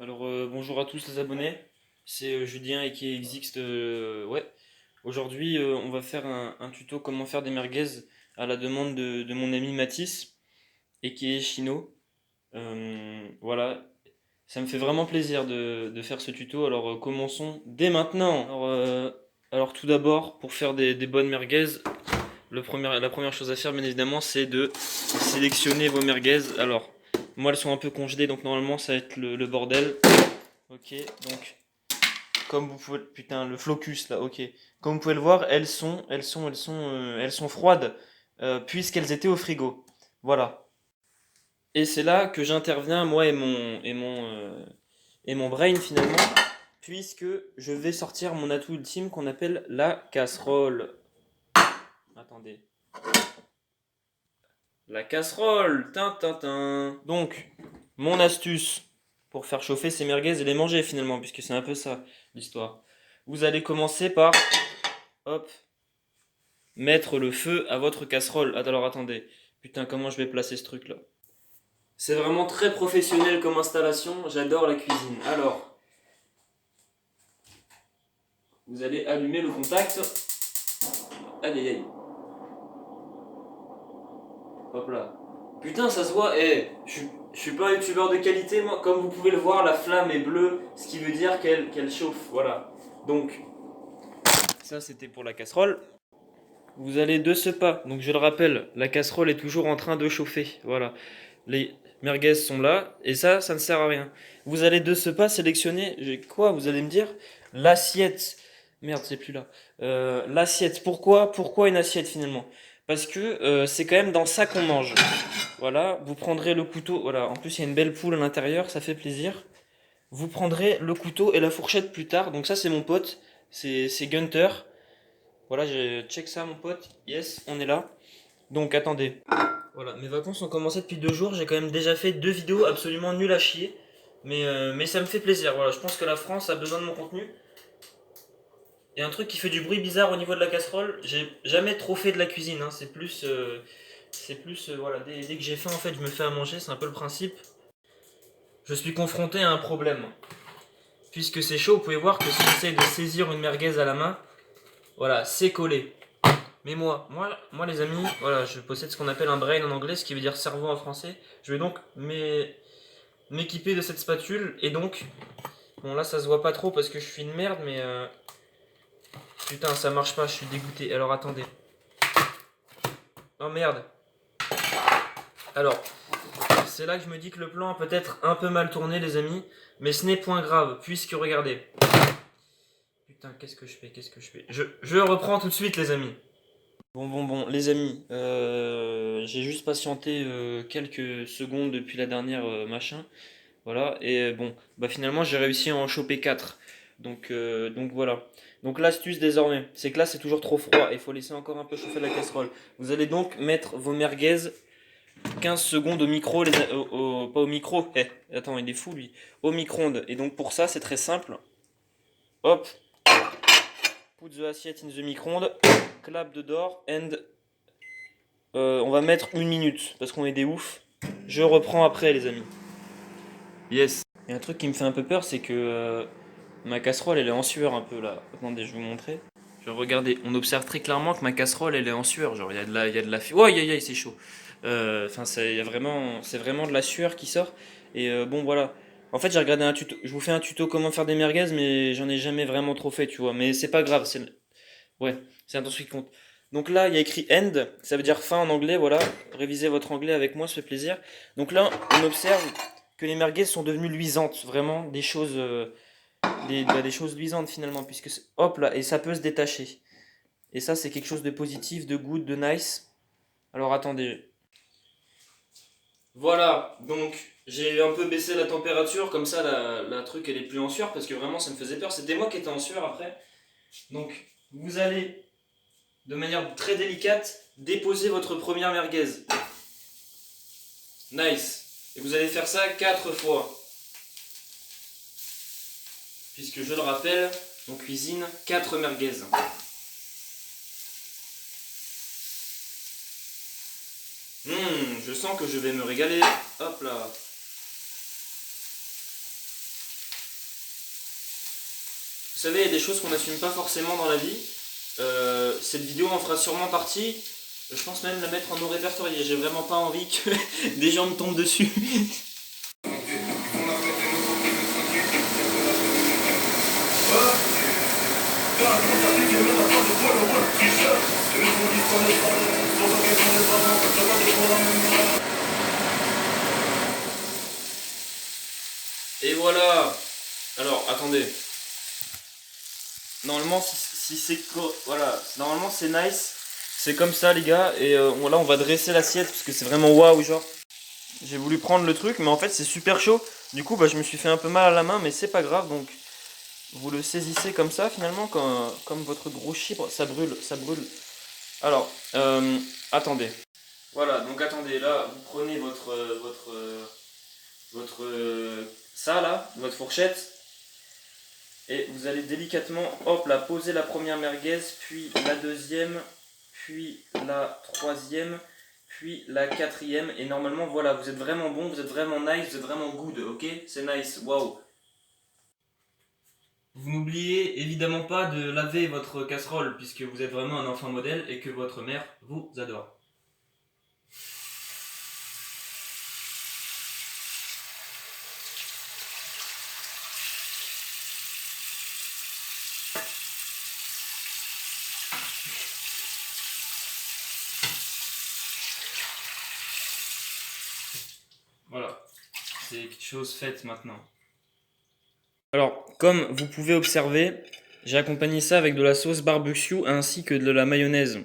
Alors bonjour à tous les abonnés, c'est Julien et qui existe. Ouais, aujourd'hui on va faire un tuto comment faire des merguez à la demande de mon ami Mathis et qui est chino. Voilà, ça me fait vraiment plaisir de faire ce tuto. Alors commençons dès maintenant. Alors, tout d'abord, pour faire des bonnes merguez, la première chose à faire bien évidemment c'est de sélectionner vos merguez. Alors moi elles sont un peu congelées donc normalement ça va être le bordel. Ok, donc comme vous pouvez, putain, le flocus là, ok. Comme vous pouvez le voir, elles sont froides puisqu'elles étaient au frigo. Voilà. Et c'est là que j'interviens moi et mon brain finalement, puisque je vais sortir mon atout ultime qu'on appelle la casserole. Attendez. La casserole, tin. Donc, mon astuce pour faire chauffer ces merguez et les manger finalement, puisque c'est un peu ça l'histoire. Vous allez commencer par, hop, mettre le feu à votre casserole. Alors attendez, putain, comment je vais placer ce truc là? C'est vraiment très professionnel comme installation, j'adore la cuisine. Alors, vous allez allumer le contact. Aïe aïe aïe. Hop là. Putain, ça se voit, je suis pas un youtubeur de qualité, moi. Comme vous pouvez le voir, la flamme est bleue, ce qui veut dire qu'elle chauffe. Voilà. Donc, ça c'était pour la casserole. Vous allez de ce pas, donc je le rappelle, la casserole est toujours en train de chauffer. Voilà. Les merguez sont là, et ça ne sert à rien. Vous allez de ce pas sélectionner, quoi, vous allez me dire? L'assiette. Merde, c'est plus là. L'assiette. Pourquoi une assiette finalement? Parce que c'est quand même dans ça qu'on mange. Voilà, vous prendrez le couteau. Voilà, en plus il y a une belle poule à l'intérieur, ça fait plaisir. Vous prendrez le couteau et la fourchette plus tard. Donc ça c'est mon pote, c'est Gunter. Voilà, je check ça mon pote. Yes, on est là. Donc attendez. Voilà, mes vacances ont commencé depuis 2 jours. J'ai quand même déjà fait 2 vidéos absolument nulles à chier. Mais ça me fait plaisir. Voilà, je pense que la France a besoin de mon contenu. Il y a un truc qui fait du bruit bizarre au niveau de la casserole. J'ai jamais trop fait de la cuisine, hein. C'est plus, voilà, dès que j'ai faim en fait, je me fais à manger. C'est un peu le principe. Je suis confronté à un problème. Puisque c'est chaud, vous pouvez voir que si j'essaye de saisir une merguez à la main, voilà, c'est collé. Mais moi les amis, voilà, je possède ce qu'on appelle un brain en anglais, ce qui veut dire cerveau en français. Je vais donc m'équiper de cette spatule et donc, bon là ça se voit pas trop parce que je suis une merde, mais putain ça marche pas, je suis dégoûté. Alors attendez. Oh merde. Alors, c'est là que je me dis que le plan a peut-être un peu mal tourné les amis, mais ce n'est point grave, puisque regardez. Putain, qu'est-ce que je fais? Je reprends tout de suite les amis. Bon, les amis, j'ai juste patienté quelques secondes depuis la dernière machin, voilà, et bon, bah finalement j'ai réussi à en choper 4. Donc voilà. Donc l'astuce désormais, c'est que là c'est toujours trop froid, il faut laisser encore un peu chauffer la casserole. Vous allez donc mettre vos merguez 15 secondes au micro, pas au micro, attends, il est fou lui, au micro-ondes. Et donc pour ça c'est très simple, hop, put the assiette in the micro-ondes, clap the door and on va mettre 1 minute parce qu'on est des oufs. Je reprends après, les amis. Yes. Il y a un truc qui me fait un peu peur, c'est que ma casserole elle est en sueur un peu là. Attendez, je vais vous montrer. Je vais regarder. On observe très clairement que ma casserole elle est en sueur. Genre, il y a de la Oh, aïe, aïe, aïe, c'est chaud. Enfin, c'est vraiment de la sueur qui sort. Et bon, voilà. En fait, j'ai regardé un tuto. Je vous fais un tuto comment faire des merguez, mais j'en ai jamais vraiment trop fait, tu vois. Mais c'est pas grave. Ouais, c'est un truc qui compte. Donc là, il y a écrit end, ça veut dire fin en anglais, voilà. Révisez votre anglais avec moi, ça fait plaisir. Donc là, on observe que les merguez sont devenues luisantes, vraiment des choses, des choses luisantes finalement, puisque hop là, et ça peut se détacher. Et ça, c'est quelque chose de positif, de good, de nice. Alors attendez. Voilà, donc j'ai un peu baissé la température, comme ça la truc elle est plus en sueur, parce que vraiment ça me faisait peur. C'était moi qui étais en sueur après. Donc vous allez de manière très délicate, déposez votre première merguez. Nice. Et vous allez faire ça 4 fois. Puisque je le rappelle, on cuisine 4 merguez. Je sens que je vais me régaler. Hop là. savez, il y a des choses qu'on n'assume pas forcément dans la vie. Cette vidéo en fera sûrement partie. Je pense même la mettre en non répertorié. J'ai vraiment pas envie que des gens me tombent dessus. Et voilà. Alors, attendez. Normalement, si c'est voilà, normalement c'est nice. C'est comme ça, les gars. Et là, on va dresser l'assiette parce que c'est vraiment waouh, genre. J'ai voulu prendre le truc, mais en fait, c'est super chaud. Du coup, bah, je me suis fait un peu mal à la main, mais c'est pas grave. Donc, vous le saisissez comme ça, finalement, comme votre gros chibre. Ça brûle, ça brûle. Alors, attendez. Voilà, donc attendez, là, vous prenez ça là, votre fourchette, et vous allez délicatement, hop là, poser la première merguez, puis la deuxième, puis la troisième, puis la quatrième, et normalement, voilà, vous êtes vraiment bon, vous êtes vraiment nice, vous êtes vraiment good, ok? C'est nice, waouh! Vous n'oubliez évidemment pas de laver votre casserole, puisque vous êtes vraiment un enfant modèle et que votre mère vous adore. Voilà, c'est quelque chose faite maintenant. Alors, comme vous pouvez observer, j'ai accompagné ça avec de la sauce barbecue ainsi que de la mayonnaise.